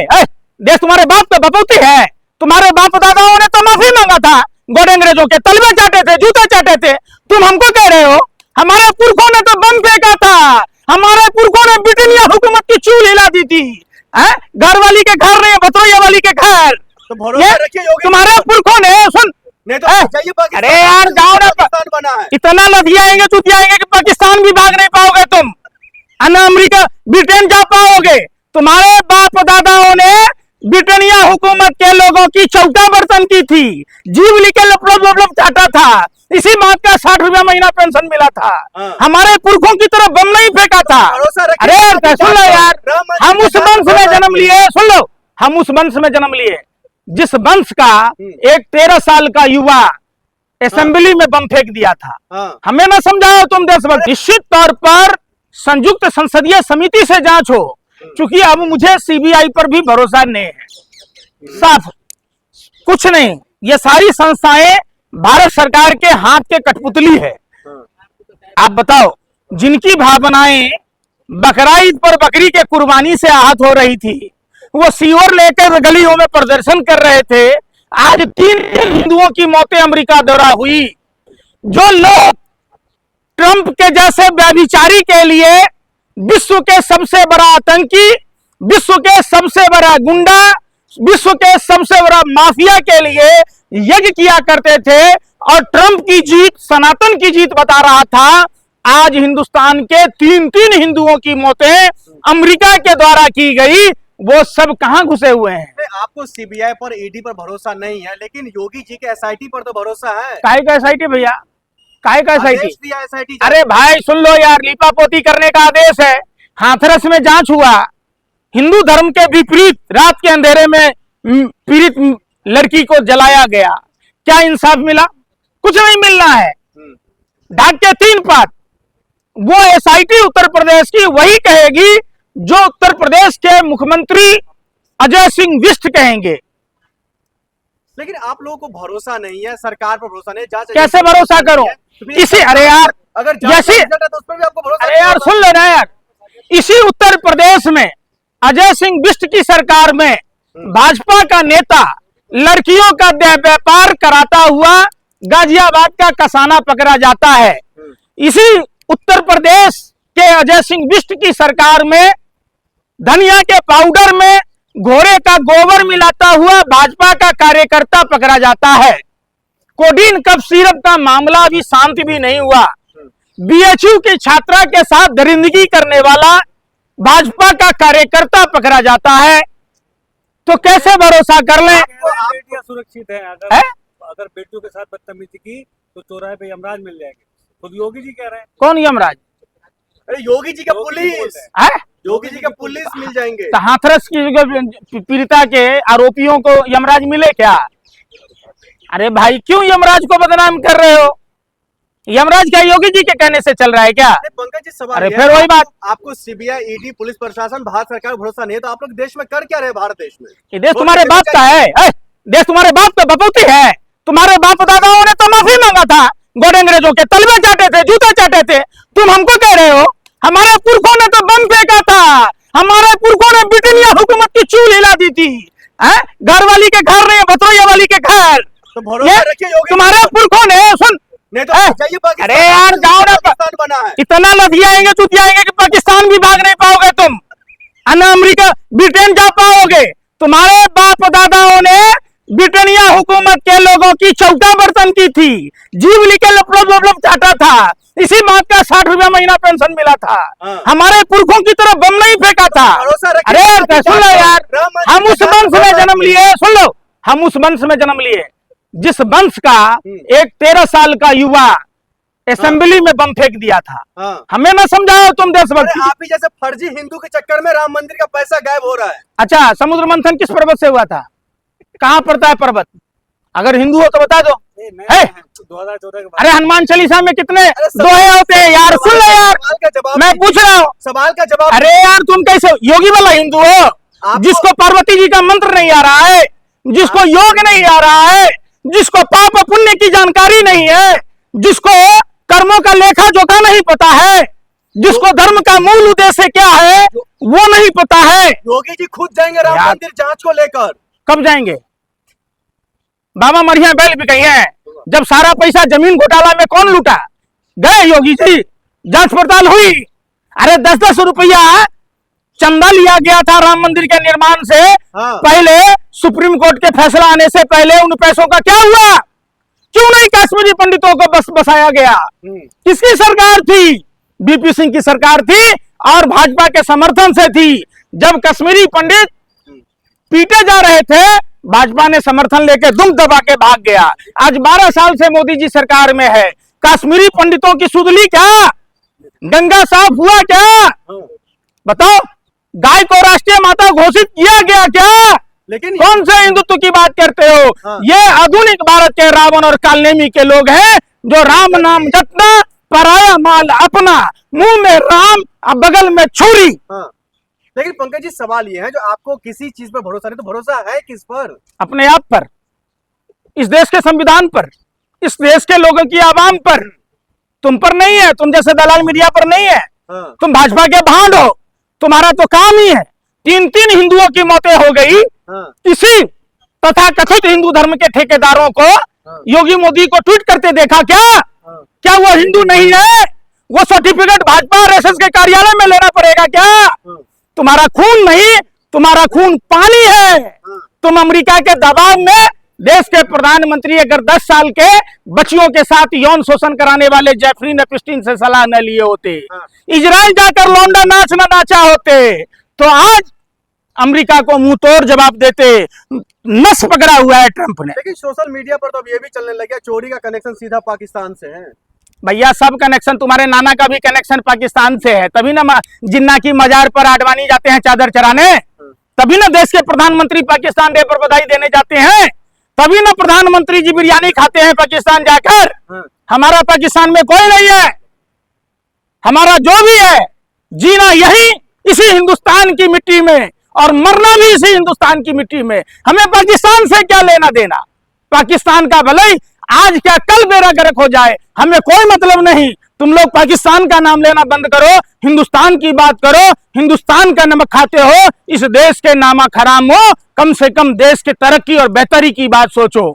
देश तुम्हारे बाप का बपौती है। तुम्हारे बाप दादाओं ने तो माफी मांगा था, गोरे अंग्रेजों के तलवे चाटे थे, जूते चाटे थे। तुम हमको कह रहे हो हमारे पुरखों ने तो बम फेंका था, हमारे पुरखों ने ब्रिटेनिया हुकूमत की चूल हिला दी थी। घर वाली के घर नहीं, भतोइया वाली के घर। तो भरोसा रखिए तुम्हारे पुरखों ने सुन नहीं तो अरे यार जाओ ना, बना है इतना लदियाएंगे चुतियाएंगे कि पाकिस्तान भी भाग नहीं पाओगे तुम, अन्ना अमेरिका ब्रिटेन जा पाओगे। तुम्हारे बाप दादाओं ने ब्रिटेनिया हुकूमत के लोगों की चौका बर्तन की थी, जीवली के लपलप चाटा था, इसी बात का 60 रुपया महीना पेंशन मिला था। हमारे पुरखों की तरफ बम नहीं फेंका था। अरे सुन लो यार, हम उस वंश में जन्म लिए, सुन लो, हम उस वंश में जन्म लिए जिस वंश का एक 13 साल का युवा असेंबली में बम फेंक दिया था। हमें ना समझाओ तुम देशभक्त। निश्चित तौर पर संयुक्त संसदीय समिति से जांच हो, क्योंकि अब मुझे सीबीआई पर भी भरोसा नहीं है। साफ कुछ नहीं, ये सारी संस्थाएं भारत सरकार के हाथ के कठपुतली है। आप बताओ, जिनकी भावनाएं बकरा ईद पर बकरी के कुर्बानी से आहत हो रही थी, वो सीवर लेकर गलियों में प्रदर्शन कर रहे थे। आज 3 हिंदुओं की मौतें अमेरिका दौरा हुई। जो लोग ट्रंप के जैसे व्यभिचारी के लिए विश्व के सबसे बड़ा आतंकी, विश्व के सबसे बड़ा गुंडा, विश्व के सबसे बड़ा माफिया के लिए यज्ञ किया करते थे और ट्रंप की जीत सनातन की जीत बता रहा था, आज हिंदुस्तान के 3 हिंदुओं की मौतें अमेरिका के द्वारा की गई। वो सब कहां घुसे हुए हैं? आपको सीबीआई पर, ईडी पर भरोसा नहीं है, लेकिन योगी जी के एसआईटी पर तो भरोसा है। काहे का एसआईटी भैया, काहे का एसआईटी? एसआईटी अरे भाई सुन लो यार, लीपापोती करने का आदेश है। हाथरस में जांच हुआ, हिंदू धर्म के विपरीत रात के अंधेरे में पीड़ित लड़की को जलाया गया। क्या इंसाफ मिला? कुछ नहीं मिलना है। ढाक के 3 पात वो एसआईटी उत्तर प्रदेश की वही कहेगी जो उत्तर प्रदेश के मुख्यमंत्री अजय सिंह बिष्ट कहेंगे। लेकिन आप लोगों को भरोसा नहीं है, सरकार पर भरोसा नहीं, जांच कैसे भरोसा करो? इसी अरे यार, अगर जैसे तो उस पर भी आपको भरोसा, अरे यार सुन लेना यार, इसी उत्तर प्रदेश में अजय सिंह बिष्ट की सरकार में भाजपा का नेता लड़कियों का व्यापार कराता हुआ गाजियाबाद का कसाना पकड़ा जाता है। इसी उत्तर प्रदेश के अजय सिंह बिष्ट की सरकार में धनिया के पाउडर में घोड़े का गोबर मिलाता हुआ भाजपा का कार्यकर्ता पकड़ा जाता है। कोडीन कफ सिरप का मामला अभी शांति भी नहीं हुआ। बीएचयू की छात्रा के साथ दरिंदगी करने वाला भाजपा का कार्यकर्ता पकड़ा जाता है। तो कैसे भरोसा कर लें? बेटियां सुरक्षित है। अगर बेटियों के साथ बदतमीजी की तो चौराहे पे यमराज मिल जाएंगे, खुद योगी जी कह रहे हैं। कौन यमराज? अरे योगी जी का पुलिस है, योगी जी का पुलिस मिल जाएंगे। तो हाथरस की पीड़िता के आरोपियों को यमराज मिले क्या? अरे भाई क्यों यमराज को बदनाम कर रहे हो? यमराज क्या योगी जी के कहने से चल रहा है क्या? पंकज जी सवाल, अरे फिर वही बात, आपको सीबीआई, ईडी, पुलिस प्रशासन, भारत सरकार पर भरोसा नहीं है, तो आप लोग देश में कर क्या रहे? भारत देश में ये देश तुम्हारे बाप का है। देश तुम्हारे बाप का बपौती है। तुम्हारे बाप दादाओं ने तो माफी मांगा था, गोरे अंग्रेजों के तलवे चाटे थे, जूते चाटे थे। तुम हमको कह रहे हो हमारे पुरखों ने तो बम फेंका था, हमारे पुरखों ने ब्रिटेनिया हुकूमत की चूल हिला दी थी। घर वाली के घर नहीं, भतोइया वाली के घर। तो भरोसा रखिए योगी, तुम्हारे पुरखों ने सुन नहीं तो अरे यार जाओ ना, बना है। इतना लदियाएंगे चुतियाएंगे कि पाकिस्तान भी भाग नहीं पाओगे तुम, अन्ना अमेरिका ब्रिटेन जा पाओगे। तुम्हारे बाप दादाओं ने ब्रिटेनिया हुकूमत के लोगों की चौका बर्तन की थी, जीवली के लपलप चाटा था, इसी बात का 60 रुपया महीना पेंशन मिला था। हमारे पुरखों की तरफ बम नहीं फेंका था। अरे सुन लो यार, हम उस वंश में जन्म लिए, सुन लो, हम उस वंश में जन्म लिए जिस वंश का एक 13 साल का युवा असेंबली में बम फेंक दिया था। हमें ना समझाओ तुम देशभक्त। आप ही जैसे फर्जी हिंदू के चक्कर में राम मंदिर का पैसा गायब हो रहा है। अच्छा, समुद्र मंथन किस पर्वत से हुआ था? कहाँ पड़ता है पर्वत? अगर हिंदू हो तो बता दो। है 2014 के बाद। अरे हनुमान चालीसा में कितने दोहे होते हैं यार? सुन लो यार, मैं पूछ रहा हूँ सवाल का जवाब। अरे यार तुम कैसे योगी वाला हिंदू हो जिसको पार्वती जी का मंत्र नहीं आ रहा है, जिसको योग नहीं आ रहा है, जिसको पाप पुण्य की जानकारी नहीं है, जिसको कर्मों का लेखा जोखा नहीं पता है, जिसको धर्म का मूल उद्देश्य क्या है वो नहीं पता है। योगी जी खुद जाएंगे राम यार- मंदिर जांच को लेकर। कब जाएंगे? बाबा मरिया बैल भी गई है। जब सारा पैसा जमीन घोटाला में कौन लूटा? गए योगी जी, जांच पड़ताल हुई। अरे 10-10 रुपया चंदा लिया गया था राम मंदिर के निर्माण से। हाँ। पहले सुप्रीम कोर्ट के फैसला आने से पहले उन पैसों का क्या हुआ? क्यों नहीं कश्मीरी पंडितों को बसाया गया? किसकी सरकार थी? बीपी सिंह की सरकार थी और भाजपा के समर्थन से थी। जब कश्मीरी पंडित पीटे जा रहे थे, भाजपा ने समर्थन लेके दुम दबा के भाग गया। आज 12 साल से मोदी जी सरकार में है। कश्मीरी पंडितों की सुधली क्या? गंगा साफ हुआ क्या? बताओ, गाय को राष्ट्रीय माता घोषित किया गया क्या? लेकिन कौन से हिंदुत्व की बात करते हो? हाँ। ये आधुनिक भारत के रावण और कालनेमी के लोग हैं जो राम नाम जपना, पराया माल अपना, मुंह में राम और बगल में छुरी। हाँ। लेकिन पंकज जी सवाल ये है, जो आपको किसी चीज पर भरोसा नहीं तो भरोसा है किस पर? अपने आप पर, इस देश के संविधान पर, इस देश के लोगों की आवाम पर। तुम पर नहीं है, तुम जैसे दलाल मीडिया पर नहीं है। हाँ। तुम भाजपा के भांड हो, तुम्हारा तो काम ही है। 3-3 हिंदुओं की मौतें हो गई। हाँ। इसी तथा कथित हिंदू धर्म के ठेकेदारों को योगी मोदी को ट्वीट करते देखा क्या? हाँ। क्या वो हिंदू नहीं है? वो सर्टिफिकेट भाजपा आरएसएस के कार्यालय में लेना पड़ेगा क्या? हाँ। तुम्हारा खून नहीं, तुम्हारा खून पानी है। हाँ। तुम अमेरिका के दबाव में देश के प्रधानमंत्री अगर 10 साल के बच्चियों के साथ यौन शोषण कराने वाले जेफरी एप्स्टीन से सलाह न लिए होते, हाँ। इजराइल जाकर लौंडा नाच न नाचा होते, तो आज अमेरिका को मुंह तोड़ जवाब देते। नस पकड़ा हुआ है ट्रंप ने। लेकिन सोशल मीडिया पर तो अब ये भी चलने लगा, चोरी का कनेक्शन सीधा पाकिस्तान से है। भैया सब कनेक्शन, तुम्हारे नाना का भी कनेक्शन पाकिस्तान से है। तभी ना जिन्ना की मजार पर आडवाणी जाते हैं चादर चराने। तभी ना देश के प्रधानमंत्री पाकिस्तान डे पर बधाई देने जाते हैं। तभी ना प्रधानमंत्री जी बिरयानी खाते हैं पाकिस्तान जाकर। हाँ। हमारा पाकिस्तान में कोई नहीं है। हमारा जो भी है, जीना यही इसी हिंदुस्तान की मिट्टी में और मरना भी इसी हिंदुस्तान की मिट्टी में। हमें पाकिस्तान से क्या लेना देना? पाकिस्तान का भले ही आज क्या कल बेड़ा गर्क हो जाए, हमें कोई मतलब नहीं। तुम लोग पाकिस्तान का नाम लेना बंद करो, हिंदुस्तान की बात करो। हिंदुस्तान का नमक खाते हो, इस देश के नामक हराम हो। कम से कम देश के तरक्की और बेहतरी की बात सोचो।